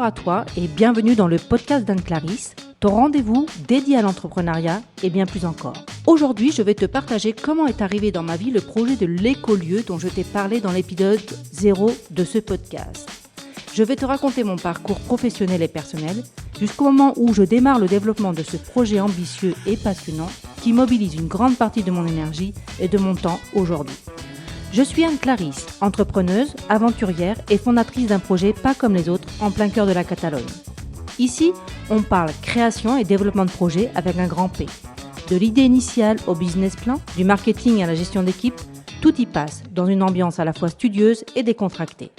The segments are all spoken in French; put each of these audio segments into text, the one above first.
Bonjour à toi et bienvenue dans le podcast d'Anne-Clarisse, ton rendez-vous dédié à l'entrepreneuriat et bien plus encore. Aujourd'hui, je vais te partager comment est arrivé dans ma vie le projet de l'écolieu dont je t'ai parlé dans l'épisode 0 de ce podcast. Je vais te raconter mon parcours professionnel et personnel jusqu'au moment où je démarre le développement de ce projet ambitieux et passionnant qui mobilise une grande partie de mon énergie et de mon temps aujourd'hui. Je suis Anne-Clarisse, entrepreneuse, aventurière et fondatrice d'un projet pas comme les autres en plein cœur de la Catalogne. Ici, on parle création et développement de projet avec un grand P. De l'idée initiale au business plan, du marketing à la gestion d'équipe, tout y passe dans une ambiance à la fois studieuse et décontractée.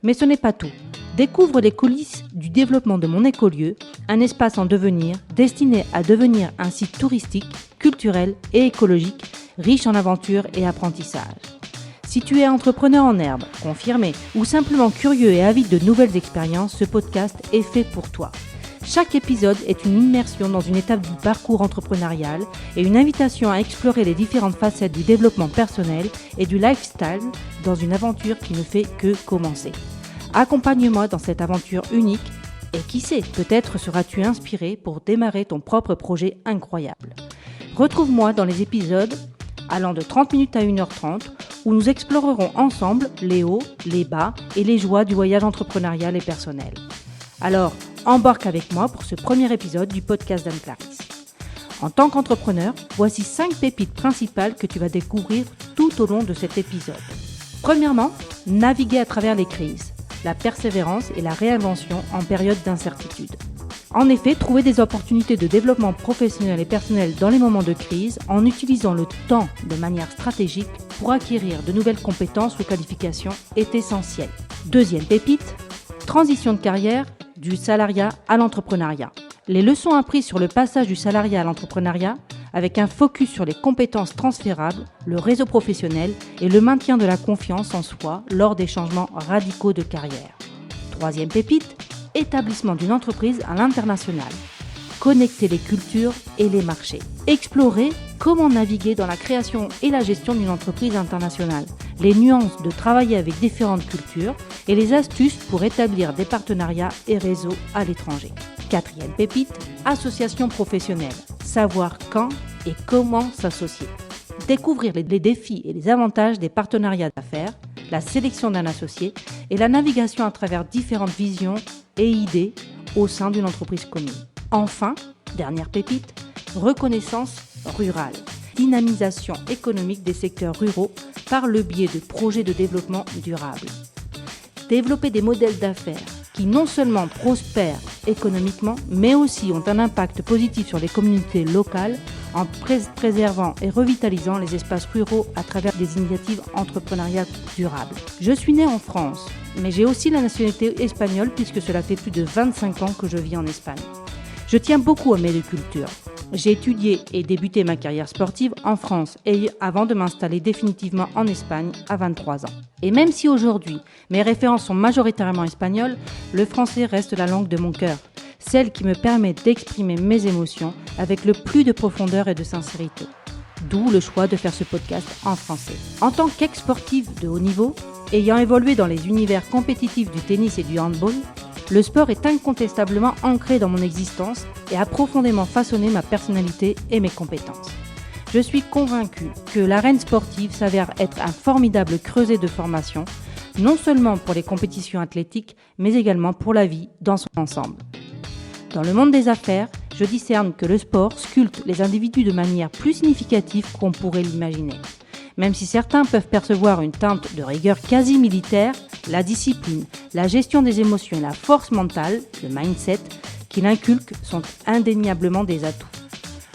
Mais ce n'est pas tout. Découvre les coulisses du développement de mon écolieu, un espace en devenir destiné à devenir un site touristique, culturel et écologique, riche en aventures et apprentissages. Si tu es entrepreneur en herbe, confirmé ou simplement curieux et avide de nouvelles expériences, ce podcast est fait pour toi. Chaque épisode est une immersion dans une étape du parcours entrepreneurial et une invitation à explorer les différentes facettes du développement personnel et du lifestyle dans une aventure qui ne fait que commencer. Accompagne-moi dans cette aventure unique et qui sait, peut-être seras-tu inspiré pour démarrer ton propre projet incroyable. Retrouve-moi dans les épisodes allant de 30 minutes à 1h30 où nous explorerons ensemble les hauts, les bas et les joies du voyage entrepreneurial et personnel. Alors, embarque avec moi pour ce premier épisode du podcast d'Anne-Clarisse. En tant qu'entrepreneur, voici 5 pépites principales que tu vas découvrir tout au long de cet épisode. Premièrement, naviguer à travers les crises, la persévérance et la réinvention en période d'incertitude. En effet, trouver des opportunités de développement professionnel et personnel dans les moments de crise en utilisant le temps de manière stratégique pour acquérir de nouvelles compétences ou qualifications est essentiel. Deuxième pépite, transition de carrière du salariat à l'entrepreneuriat. Les leçons apprises sur le passage du salariat à l'entrepreneuriat avec un focus sur les compétences transférables, le réseau professionnel et le maintien de la confiance en soi lors des changements radicaux de carrière. Troisième pépite, établissement d'une entreprise à l'international. Connecter les cultures et les marchés. Explorer comment naviguer dans la création et la gestion d'une entreprise internationale. Les nuances de travailler avec différentes cultures et les astuces pour établir des partenariats et réseaux à l'étranger. Quatrième pépite, association professionnelle. Savoir quand et comment s'associer. Découvrir les défis et les avantages des partenariats d'affaires, la sélection d'un associé et la navigation à travers différentes visions et idées au sein d'une entreprise commune. Enfin, dernière pépite, reconnaissance rurale, dynamisation économique des secteurs ruraux par le biais de projets de développement durable. Développer des modèles d'affaires qui non seulement prospèrent économiquement, mais aussi ont un impact positif sur les communautés locales en préservant et revitalisant les espaces ruraux à travers des initiatives entrepreneuriales durables. Je suis née en France, mais j'ai aussi la nationalité espagnole puisque cela fait plus de 25 ans que je vis en Espagne. Je tiens beaucoup à mes deux cultures. J'ai étudié et débuté ma carrière sportive en France avant de m'installer définitivement en Espagne à 23 ans. Et même si aujourd'hui, mes références sont majoritairement espagnoles, le français reste la langue de mon cœur, celle qui me permet d'exprimer mes émotions avec le plus de profondeur et de sincérité. D'où le choix de faire ce podcast en français. En tant qu'ex-sportive de haut niveau, ayant évolué dans les univers compétitifs du tennis et du handball, le sport est incontestablement ancré dans mon existence et a profondément façonné ma personnalité et mes compétences. Je suis convaincue que l'arène sportive s'avère être un formidable creuset de formation, non seulement pour les compétitions athlétiques, mais également pour la vie dans son ensemble. Dans le monde des affaires, je discerne que le sport sculpte les individus de manière plus significative qu'on pourrait l'imaginer. Même si certains peuvent percevoir une teinte de rigueur quasi militaire, la discipline, la gestion des émotions et la force mentale, le mindset, qu'il inculque sont indéniablement des atouts.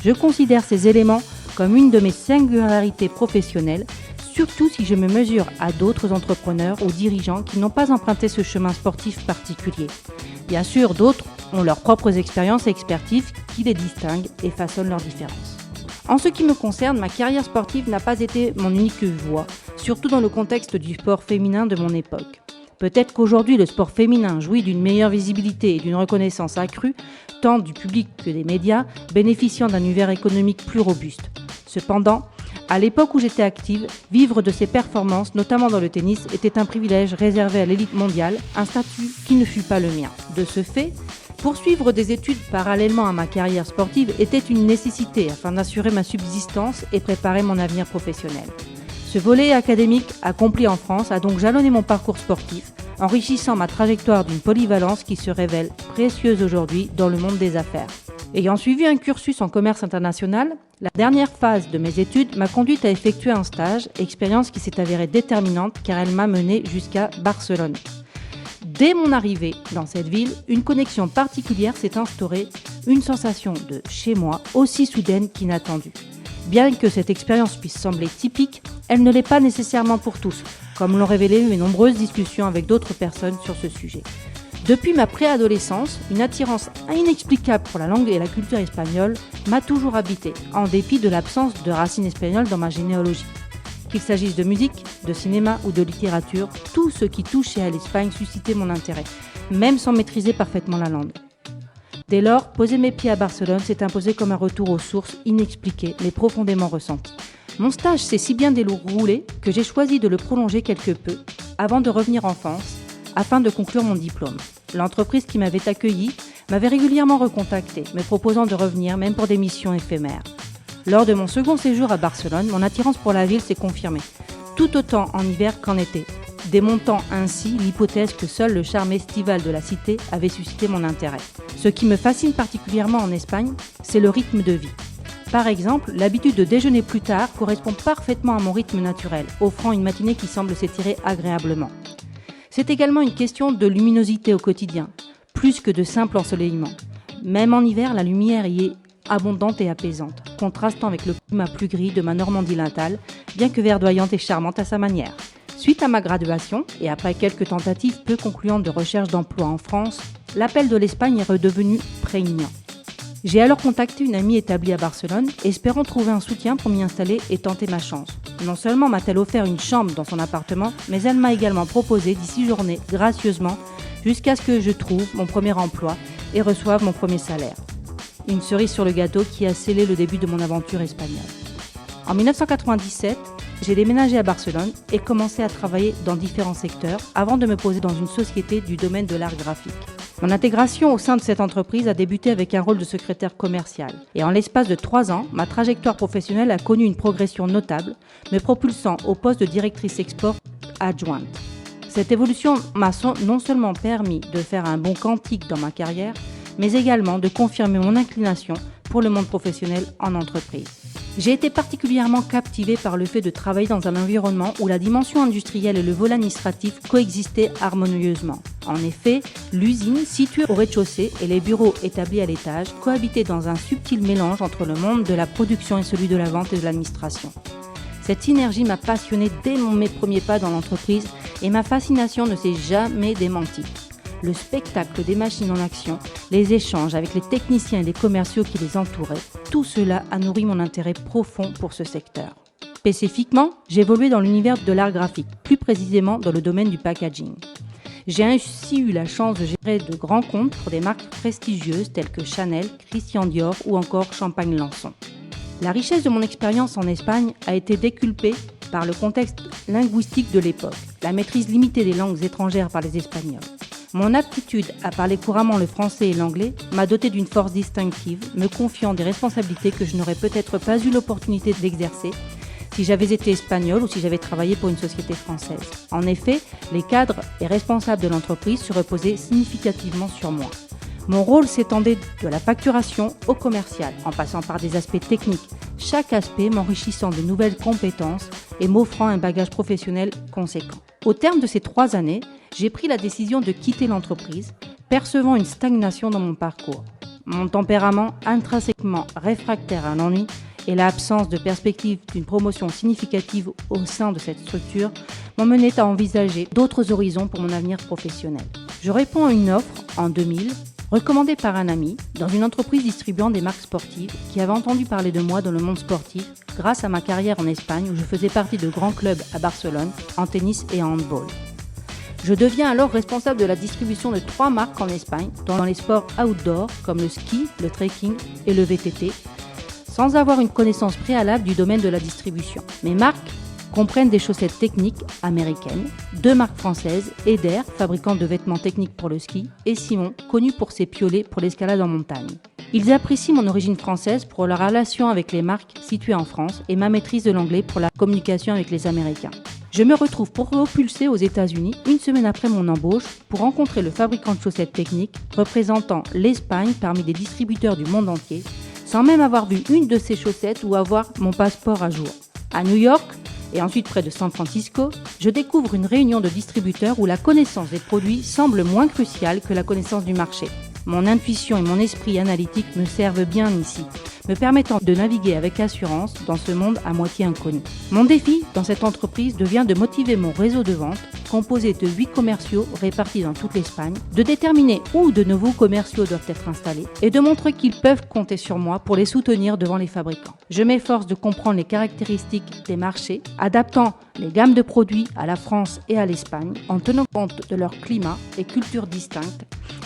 Je considère ces éléments comme une de mes singularités professionnelles, surtout si je me mesure à d'autres entrepreneurs ou dirigeants qui n'ont pas emprunté ce chemin sportif particulier. Bien sûr, d'autres ont leurs propres expériences et expertises qui les distinguent et façonnent leurs différences. En ce qui me concerne, ma carrière sportive n'a pas été mon unique voie, surtout dans le contexte du sport féminin de mon époque. Peut-être qu'aujourd'hui, le sport féminin jouit d'une meilleure visibilité et d'une reconnaissance accrue, tant du public que des médias, bénéficiant d'un univers économique plus robuste. Cependant, À l'époque où j'étais active, vivre de ses performances, notamment dans le tennis, était un privilège réservé à l'élite mondiale, un statut qui ne fut pas le mien. De ce fait, poursuivre des études parallèlement à ma carrière sportive était une nécessité afin d'assurer ma subsistance et préparer mon avenir professionnel. Ce volet académique accompli en France a donc jalonné mon parcours sportif, enrichissant ma trajectoire d'une polyvalence qui se révèle précieuse aujourd'hui dans le monde des affaires. Ayant suivi un cursus en commerce international, la dernière phase de mes études m'a conduite à effectuer un stage, expérience qui s'est avérée déterminante car elle m'a menée jusqu'à Barcelone. Dès mon arrivée dans cette ville, une connexion particulière s'est instaurée, une sensation de chez moi aussi soudaine qu'inattendue. Bien que cette expérience puisse sembler typique, elle ne l'est pas nécessairement pour tous, comme l'ont révélé mes nombreuses discussions avec d'autres personnes sur ce sujet. Depuis ma préadolescence, une attirance inexplicable pour la langue et la culture espagnole m'a toujours habité, en dépit de l'absence de racines espagnoles dans ma généalogie. Qu'il s'agisse de musique, de cinéma ou de littérature, tout ce qui touchait à l'Espagne suscitait mon intérêt, même sans maîtriser parfaitement la langue. Dès lors, poser mes pieds à Barcelone s'est imposé comme un retour aux sources inexpliquées mais profondément ressenties. Mon stage s'est si bien déroulé que j'ai choisi de le prolonger quelque peu avant de revenir en France afin de conclure mon diplôme. L'entreprise qui m'avait accueilli m'avait régulièrement recontacté, me proposant de revenir même pour des missions éphémères. Lors de mon second séjour à Barcelone, mon attirance pour la ville s'est confirmée, tout autant en hiver qu'en été, démontant ainsi l'hypothèse que seul le charme estival de la cité avait suscité mon intérêt. Ce qui me fascine particulièrement en Espagne, c'est le rythme de vie. Par exemple, l'habitude de déjeuner plus tard correspond parfaitement à mon rythme naturel, offrant une matinée qui semble s'étirer agréablement. C'est également une question de luminosité au quotidien, plus que de simple ensoleillement. Même en hiver, la lumière y est abondante et apaisante, contrastant avec le climat plus gris de ma Normandie natale, bien que verdoyante et charmante à sa manière. Suite à ma graduation, et après quelques tentatives peu concluantes de recherche d'emploi en France, l'appel de l'Espagne est redevenu prégnant. J'ai alors contacté une amie établie à Barcelone, espérant trouver un soutien pour m'y installer et tenter ma chance. Non seulement m'a-t-elle offert une chambre dans son appartement, mais elle m'a également proposé d'y séjourner gracieusement jusqu'à ce que je trouve mon premier emploi et reçoive mon premier salaire. Une cerise sur le gâteau qui a scellé le début de mon aventure espagnole. En 1997, j'ai déménagé à Barcelone et commencé à travailler dans différents secteurs avant de me poser dans une société du domaine de l'art graphique. Mon intégration au sein de cette entreprise a débuté avec un rôle de secrétaire commercial. Et en l'espace de 3 ans, ma trajectoire professionnelle a connu une progression notable, me propulsant au poste de directrice export adjointe. Cette évolution m'a non seulement permis de faire un bond quantique dans ma carrière, mais également de confirmer mon inclination pour le monde professionnel en entreprise. J'ai été particulièrement captivée par le fait de travailler dans un environnement où la dimension industrielle et le volet administratif coexistaient harmonieusement. En effet, l'usine, située au rez-de-chaussée, et les bureaux établis à l'étage cohabitaient dans un subtil mélange entre le monde de la production et celui de la vente et de l'administration. Cette synergie m'a passionnée dès mes premiers pas dans l'entreprise et ma fascination ne s'est jamais démentie. Le spectacle des machines en action, les échanges avec les techniciens et les commerciaux qui les entouraient, tout cela a nourri mon intérêt profond pour ce secteur. Spécifiquement, j'ai évolué dans l'univers de l'art graphique, plus précisément dans le domaine du packaging. J'ai ainsi eu la chance de gérer de grands comptes pour des marques prestigieuses telles que Chanel, Christian Dior ou encore Champagne Lançon. La richesse de mon expérience en Espagne a été décuplée par le contexte linguistique de l'époque, la maîtrise limitée des langues étrangères par les Espagnols. Mon aptitude à parler couramment le français et l'anglais m'a doté d'une force distinctive, me confiant des responsabilités que je n'aurais peut-être pas eu l'opportunité d'exercer si j'avais été espagnole ou si j'avais travaillé pour une société française. En effet, les cadres et responsables de l'entreprise se reposaient significativement sur moi. Mon rôle s'étendait de la facturation au commercial, en passant par des aspects techniques, chaque aspect m'enrichissant de nouvelles compétences et m'offrant un bagage professionnel conséquent. Au terme de ces 3 années, j'ai pris la décision de quitter l'entreprise, percevant une stagnation dans mon parcours. Mon tempérament intrinsèquement réfractaire à l'ennui et l'absence de perspective d'une promotion significative au sein de cette structure m'ont mené à envisager d'autres horizons pour mon avenir professionnel. Je réponds à une offre en 2000, recommandée par un ami, dans une entreprise distribuant des marques sportives qui avait entendu parler de moi dans le monde sportif grâce à ma carrière en Espagne où je faisais partie de grands clubs à Barcelone, en tennis et en handball. Je deviens alors responsable de la distribution de 3 marques en Espagne dans les sports outdoor comme le ski, le trekking et le VTT. sans avoir une connaissance préalable du domaine de la distribution. Mes marques comprennent des chaussettes techniques américaines, 2 marques françaises, Eder, fabricante de vêtements techniques pour le ski, et Simon, connu pour ses piolets pour l'escalade en montagne. Ils apprécient mon origine française pour leur relation avec les marques situées en France et ma maîtrise de l'anglais pour la communication avec les Américains. Je me retrouve propulsé aux États-Unis une semaine après mon embauche pour rencontrer le fabricant de chaussettes techniques représentant l'Espagne parmi les distributeurs du monde entier, sans même avoir vu une de ces chaussettes ou avoir mon passeport à jour. À New York, et ensuite près de San Francisco, je découvre une réunion de distributeurs où la connaissance des produits semble moins cruciale que la connaissance du marché. Mon intuition et mon esprit analytique me servent bien ici, me permettant de naviguer avec assurance dans ce monde à moitié inconnu. Mon défi dans cette entreprise devient de motiver mon réseau de vente, composé de 8 commerciaux répartis dans toute l'Espagne, de déterminer où de nouveaux commerciaux doivent être installés et de montrer qu'ils peuvent compter sur moi pour les soutenir devant les fabricants. Je m'efforce de comprendre les caractéristiques des marchés, adaptant les gammes de produits à la France et à l'Espagne en tenant compte de leur climat et culture distinctes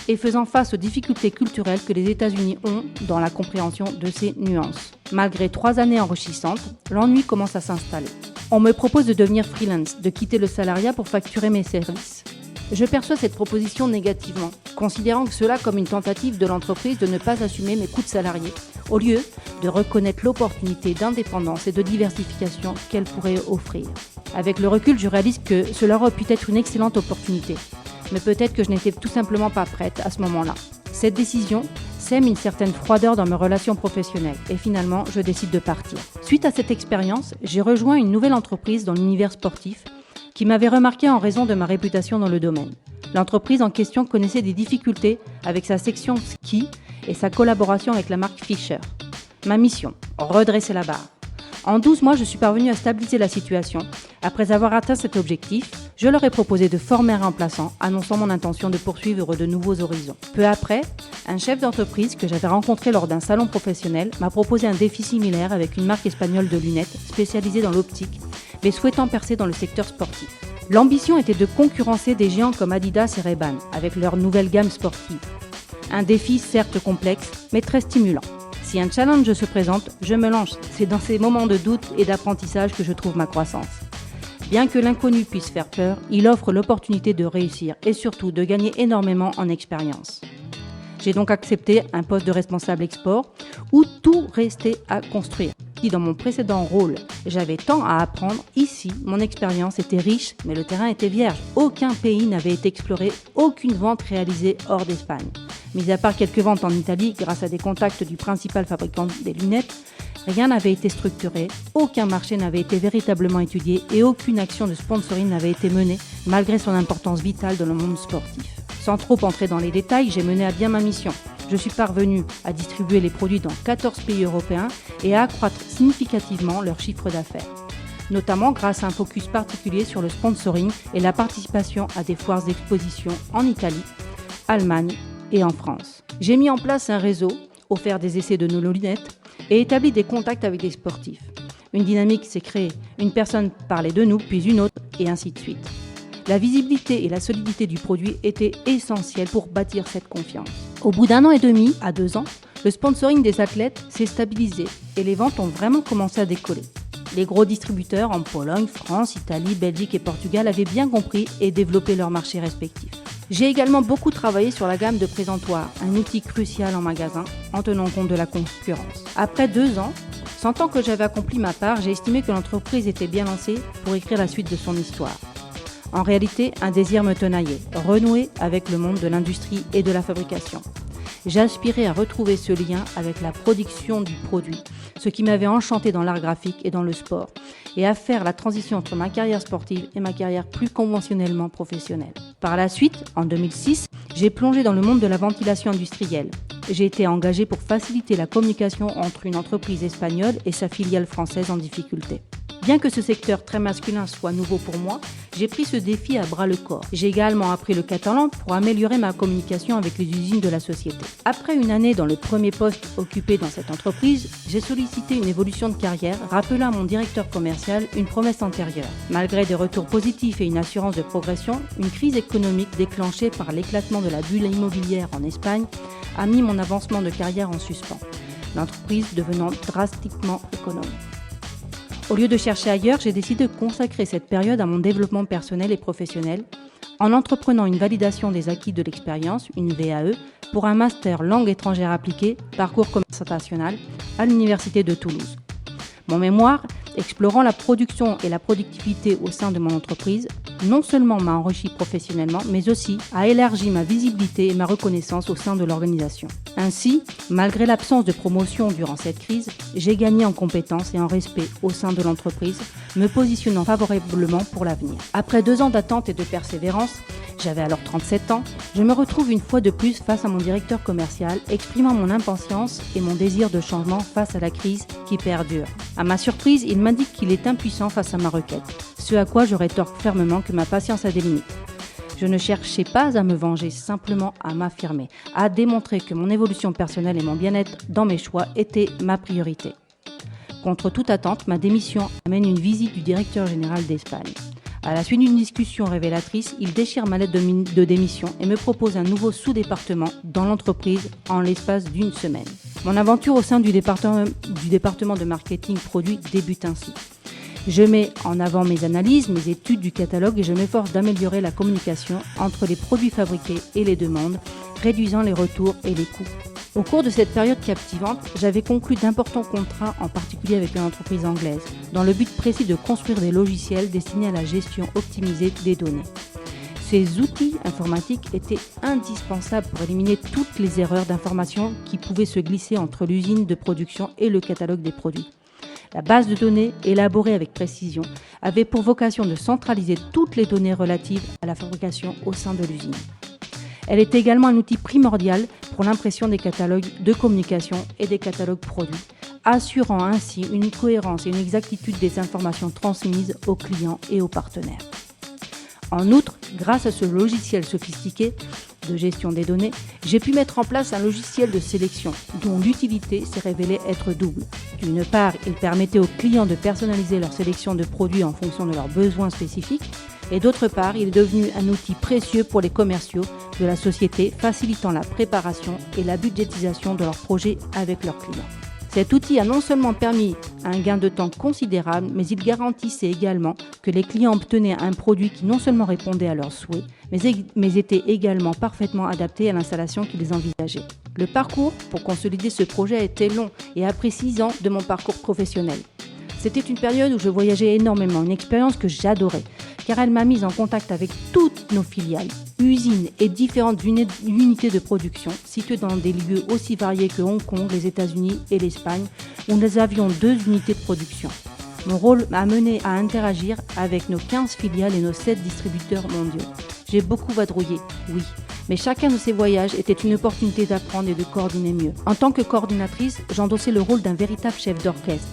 et faisant face aux difficultés culturelles que les États-Unis ont dans la compréhension de ces nuances. Malgré 3 années enrichissantes, l'ennui commence à s'installer. On me propose de devenir freelance, de quitter le salariat pour facturer mes services. Je perçois cette proposition négativement, considérant cela comme une tentative de l'entreprise de ne pas assumer mes coûts de salarié, au lieu de reconnaître l'opportunité d'indépendance et de diversification qu'elle pourrait offrir. Avec le recul, je réalise que cela aurait pu être une excellente opportunité, mais peut-être que je n'étais tout simplement pas prête à ce moment-là. Cette décision sème une certaine froideur dans mes relations professionnelles et finalement, je décide de partir. Suite à cette expérience, j'ai rejoint une nouvelle entreprise dans l'univers sportif qui m'avait remarqué en raison de ma réputation dans le domaine. L'entreprise en question connaissait des difficultés avec sa section ski et sa collaboration avec la marque Fischer. Ma mission, redresser la barre. En 12 mois, je suis parvenue à stabiliser la situation. Après avoir atteint cet objectif, je leur ai proposé de former un remplaçant, annonçant mon intention de poursuivre de nouveaux horizons. Peu après, un chef d'entreprise que j'avais rencontré lors d'un salon professionnel m'a proposé un défi similaire avec une marque espagnole de lunettes spécialisée dans l'optique, mais souhaitant percer dans le secteur sportif. L'ambition était de concurrencer des géants comme Adidas et Ray-Ban avec leur nouvelle gamme sportive. Un défi certes complexe, mais très stimulant. Si un challenge se présente, je me lance. C'est dans ces moments de doute et d'apprentissage que je trouve ma croissance. Bien que l'inconnu puisse faire peur, il offre l'opportunité de réussir et surtout de gagner énormément en expérience. J'ai donc accepté un poste de responsable export où tout restait à construire. Si dans mon précédent rôle, j'avais tant à apprendre, ici, mon expérience était riche, mais le terrain était vierge. Aucun pays n'avait été exploré, aucune vente réalisée hors d'Espagne. Mis à part quelques ventes en Italie grâce à des contacts du principal fabricant des lunettes, rien n'avait été structuré, aucun marché n'avait été véritablement étudié et aucune action de sponsoring n'avait été menée malgré son importance vitale dans le monde sportif. Sans trop entrer dans les détails, j'ai mené à bien ma mission. Je suis parvenue à distribuer les produits dans 14 pays européens et à accroître significativement leur chiffre d'affaires, notamment grâce à un focus particulier sur le sponsoring et la participation à des foires d'exposition en Italie, Allemagne et en France. J'ai mis en place un réseau, offert des essais de nos lunettes et établi des contacts avec des sportifs. Une dynamique s'est créée, une personne parlait de nous, puis une autre, et ainsi de suite. La visibilité et la solidité du produit étaient essentielles pour bâtir cette confiance. Au bout d'1 an et demi à 2 ans, le sponsoring des athlètes s'est stabilisé et les ventes ont vraiment commencé à décoller. Les gros distributeurs en Pologne, France, Italie, Belgique et Portugal avaient bien compris et développé leurs marchés respectifs. J'ai également beaucoup travaillé sur la gamme de présentoirs, un outil crucial en magasin, en tenant compte de la concurrence. Après 2 ans, sentant que j'avais accompli ma part, j'ai estimé que l'entreprise était bien lancée pour écrire la suite de son histoire. En réalité, un désir me tenaillait, renouer avec le monde de l'industrie et de la fabrication. J'aspirais à retrouver ce lien avec la production du produit, ce qui m'avait enchanté dans l'art graphique et dans le sport, et à faire la transition entre ma carrière sportive et ma carrière plus conventionnellement professionnelle. Par la suite, en 2006, j'ai plongé dans le monde de la ventilation industrielle. J'ai été engagée pour faciliter la communication entre une entreprise espagnole et sa filiale française en difficulté. Bien que ce secteur très masculin soit nouveau pour moi, j'ai pris ce défi à bras-le-corps. J'ai également appris le catalan pour améliorer ma communication avec les usines de la société. Après une année dans le premier poste occupé dans cette entreprise, j'ai sollicité une évolution de carrière, rappelant à mon directeur commercial une promesse antérieure. Malgré des retours positifs et une assurance de progression, une crise économique déclenchée par l'éclatement de la bulle immobilière en Espagne a mis mon avancement de carrière en suspens. l'entreprise devenant drastiquement économe. Au lieu de chercher ailleurs, j'ai décidé de consacrer cette période à mon développement personnel et professionnel en entreprenant une validation des acquis de l'expérience, une VAE, pour un master langue étrangère appliquée, parcours commerce international, à l'Université de Toulouse. Mon mémoire, explorant la production et la productivité au sein de mon entreprise, non seulement m'a enrichi professionnellement, mais aussi a élargi ma visibilité et ma reconnaissance au sein de l'organisation. Ainsi, malgré l'absence de promotion durant cette crise, j'ai gagné en compétences et en respect au sein de l'entreprise, me positionnant favorablement pour l'avenir. Après 2 ans d'attente et de persévérance, j'avais alors 37 ans, je me retrouve une fois de plus face à mon directeur commercial, exprimant mon impatience et mon désir de changement face à la crise qui perdure. À ma surprise, il m'indique qu'il est impuissant face à ma requête, ce à quoi je rétorque fermement que ma patience a des limites. Je ne cherchais pas à me venger, simplement à m'affirmer, à démontrer que mon évolution personnelle et mon bien-être dans mes choix étaient ma priorité. Contre toute attente, ma démission amène une visite du directeur général d'Espagne. À la suite d'une discussion révélatrice, il déchire ma lettre de démission et me propose un nouveau sous-département dans l'entreprise en l'espace d'1 semaine. Mon aventure au sein du département de marketing produit débute ainsi. Je mets en avant mes analyses, mes études du catalogue et je m'efforce d'améliorer la communication entre les produits fabriqués et les demandes, réduisant les retours et les coûts. Au cours de cette période captivante, j'avais conclu d'importants contrats, en particulier avec une entreprise anglaise, dans le but précis de construire des logiciels destinés à la gestion optimisée des données. Ces outils informatiques étaient indispensables pour éliminer toutes les erreurs d'information qui pouvaient se glisser entre l'usine de production et le catalogue des produits. La base de données, élaborée avec précision, avait pour vocation de centraliser toutes les données relatives à la fabrication au sein de l'usine. Elle est également un outil primordial pour l'impression des catalogues de communication et des catalogues produits, assurant ainsi une cohérence et une exactitude des informations transmises aux clients et aux partenaires. En outre, grâce à ce logiciel sophistiqué de gestion des données, j'ai pu mettre en place un logiciel de sélection dont l'utilité s'est révélée être double. D'une part, il permettait aux clients de personnaliser leur sélection de produits en fonction de leurs besoins spécifiques, et d'autre part, il est devenu un outil précieux pour les commerciaux de la société, facilitant la préparation et la budgétisation de leurs projets avec leurs clients. Cet outil a non seulement permis un gain de temps considérable, mais il garantissait également que les clients obtenaient un produit qui non seulement répondait à leurs souhaits, mais était également parfaitement adapté à l'installation qu'ils envisageaient. Le parcours pour consolider ce projet a été long et après 6 ans de mon parcours professionnel. C'était une période où je voyageais énormément, une expérience que j'adorais, car elle m'a mise en contact avec toutes nos filiales, usines et différentes unités de production situées dans des lieux aussi variés que Hong Kong, les États-Unis et l'Espagne, où nous avions 2 unités de production. Mon rôle m'a mené à interagir avec nos 15 filiales et nos 7 distributeurs mondiaux. J'ai beaucoup vadrouillé, oui, mais chacun de ces voyages était une opportunité d'apprendre et de coordonner mieux. En tant que coordinatrice, j'endossais le rôle d'un véritable chef d'orchestre.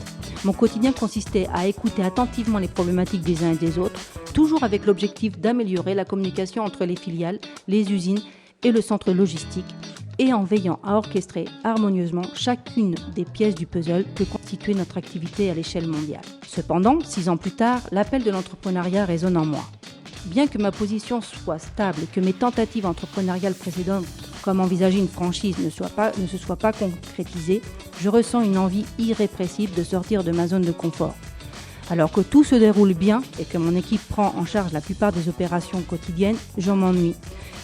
Mon quotidien consistait à écouter attentivement les problématiques des uns et des autres, toujours avec l'objectif d'améliorer la communication entre les filiales, les usines et le centre logistique, et en veillant à orchestrer harmonieusement chacune des pièces du puzzle que constituait notre activité à l'échelle mondiale. Cependant, 6 ans plus tard, l'appel de l'entrepreneuriat résonne en moi. Bien que ma position soit stable et que mes tentatives entrepreneuriales précédentes, comme envisager une franchise, ne se soient pas concrétisées, je ressens une envie irrépressible de sortir de ma zone de confort. Alors que tout se déroule bien et que mon équipe prend en charge la plupart des opérations quotidiennes, je m'ennuie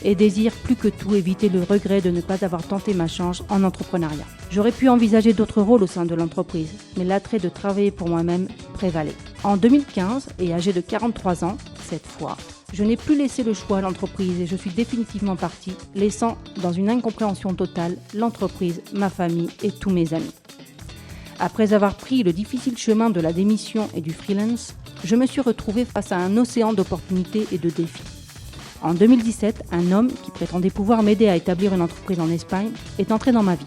et désire plus que tout éviter le regret de ne pas avoir tenté ma chance en entrepreneuriat. J'aurais pu envisager d'autres rôles au sein de l'entreprise, mais l'attrait de travailler pour moi-même prévalait. En 2015, et âgé de 43 ans, cette fois, je n'ai plus laissé le choix à l'entreprise et je suis définitivement partie, laissant dans une incompréhension totale l'entreprise, ma famille et tous mes amis. Après avoir pris le difficile chemin de la démission et du freelance, je me suis retrouvée face à un océan d'opportunités et de défis. En 2017, un homme qui prétendait pouvoir m'aider à établir une entreprise en Espagne est entré dans ma vie.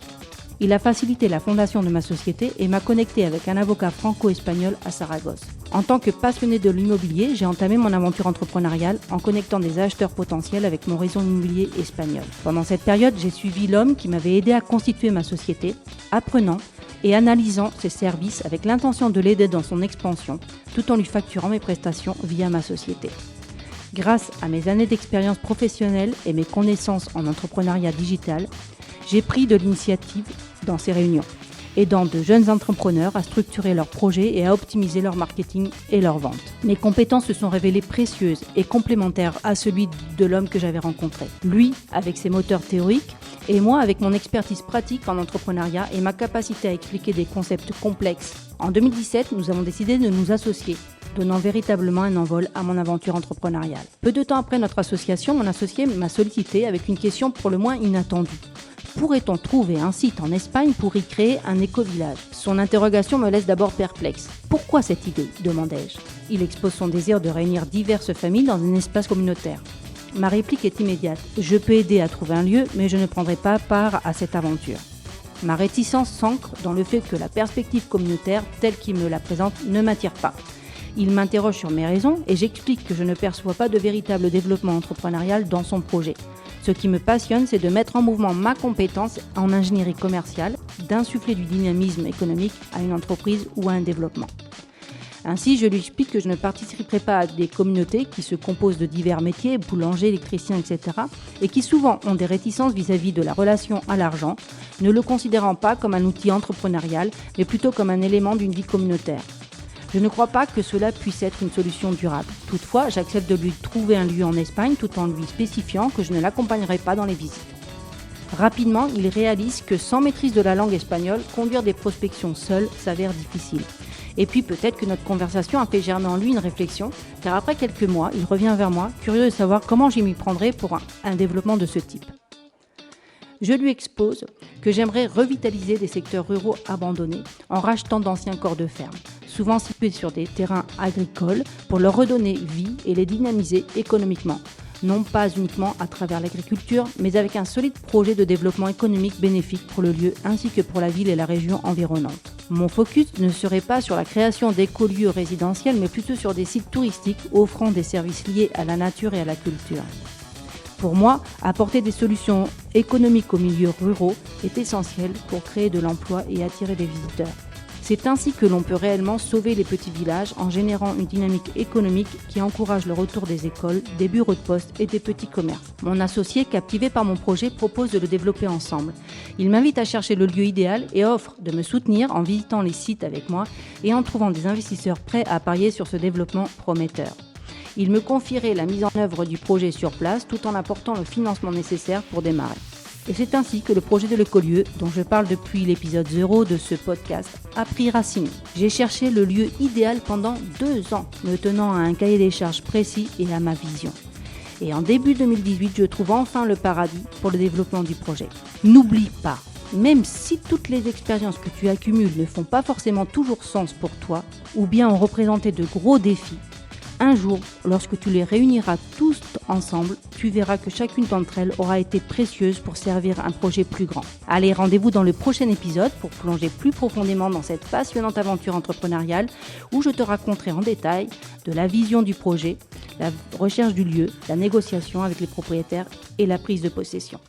Il a facilité la fondation de ma société et m'a connecté avec un avocat franco-espagnol à Saragosse. En tant que passionné de l'immobilier, j'ai entamé mon aventure entrepreneuriale en connectant des acheteurs potentiels avec mon réseau immobilier espagnol. Pendant cette période, j'ai suivi l'homme qui m'avait aidé à constituer ma société, apprenant et analysant ses services avec l'intention de l'aider dans son expansion, tout en lui facturant mes prestations via ma société. Grâce à mes années d'expérience professionnelle et mes connaissances en entrepreneuriat digital, j'ai pris de l'initiative dans ces réunions. aidant de jeunes entrepreneurs à structurer leurs projets et à optimiser leur marketing et leurs ventes. Mes compétences se sont révélées précieuses et complémentaires à celui de l'homme que j'avais rencontré. Lui, avec ses moteurs théoriques, et moi avec mon expertise pratique en entrepreneuriat et ma capacité à expliquer des concepts complexes. En 2017, nous avons décidé de nous associer, donnant véritablement un envol à mon aventure entrepreneuriale. Peu de temps après notre association, mon associé m'a sollicité avec une question pour le moins inattendue. Pourrait-on trouver un site en Espagne pour y créer un éco-village ? Son interrogation me laisse d'abord perplexe. Pourquoi cette idée ? Demandai-je. Il expose son désir de réunir diverses familles dans un espace communautaire. Ma réplique est immédiate. Je peux aider à trouver un lieu, mais je ne prendrai pas part à cette aventure. Ma réticence s'ancre dans le fait que la perspective communautaire, telle qu'il me la présente, ne m'attire pas. Il m'interroge sur mes raisons et j'explique que je ne perçois pas de véritable développement entrepreneurial dans son projet. Ce qui me passionne, c'est de mettre en mouvement ma compétence en ingénierie commerciale, d'insuffler du dynamisme économique à une entreprise ou à un développement. Ainsi, je lui explique que je ne participerai pas à des communautés qui se composent de divers métiers, boulangers, électriciens, etc., et qui souvent ont des réticences vis-à-vis de la relation à l'argent, ne le considérant pas comme un outil entrepreneurial, mais plutôt comme un élément d'une vie communautaire. Je ne crois pas que cela puisse être une solution durable. Toutefois, j'accepte de lui trouver un lieu en Espagne tout en lui spécifiant que je ne l'accompagnerai pas dans les visites. Rapidement, il réalise que sans maîtrise de la langue espagnole, conduire des prospections seul s'avère difficile. Et puis peut-être que notre conversation a fait germer en lui une réflexion, car après quelques mois, il revient vers moi, curieux de savoir comment j'y m'y prendrais pour un développement de ce type. Je lui expose que j'aimerais revitaliser des secteurs ruraux abandonnés en rachetant d'anciens corps de ferme, souvent situés sur des terrains agricoles, pour leur redonner vie et les dynamiser économiquement. Non pas uniquement à travers l'agriculture, mais avec un solide projet de développement économique bénéfique pour le lieu ainsi que pour la ville et la région environnante. Mon focus ne serait pas sur la création d'écolieux résidentiels, mais plutôt sur des sites touristiques offrant des services liés à la nature et à la culture. Pour moi, apporter des solutions économiques aux milieux ruraux est essentiel pour créer de l'emploi et attirer des visiteurs. C'est ainsi que l'on peut réellement sauver les petits villages en générant une dynamique économique qui encourage le retour des écoles, des bureaux de poste et des petits commerces. Mon associé, captivé par mon projet, propose de le développer ensemble. Il m'invite à chercher le lieu idéal et offre de me soutenir en visitant les sites avec moi et en trouvant des investisseurs prêts à parier sur ce développement prometteur. Il me confierait la mise en œuvre du projet sur place tout en apportant le financement nécessaire pour démarrer. Et c'est ainsi que le projet de l'écolieu, dont je parle depuis l'épisode 0 de ce podcast, a pris racine. J'ai cherché le lieu idéal pendant 2 ans, me tenant à un cahier des charges précis et à ma vision. Et en début 2018, je trouve enfin le paradis pour le développement du projet. N'oublie pas, même si toutes les expériences que tu accumules ne font pas forcément toujours sens pour toi, ou bien ont représenté de gros défis, un jour, lorsque tu les réuniras tous ensemble, tu verras que chacune d'entre elles aura été précieuse pour servir un projet plus grand. Allez, rendez-vous dans le prochain épisode pour plonger plus profondément dans cette passionnante aventure entrepreneuriale où je te raconterai en détail de la vision du projet, la recherche du lieu, la négociation avec les propriétaires et la prise de possession.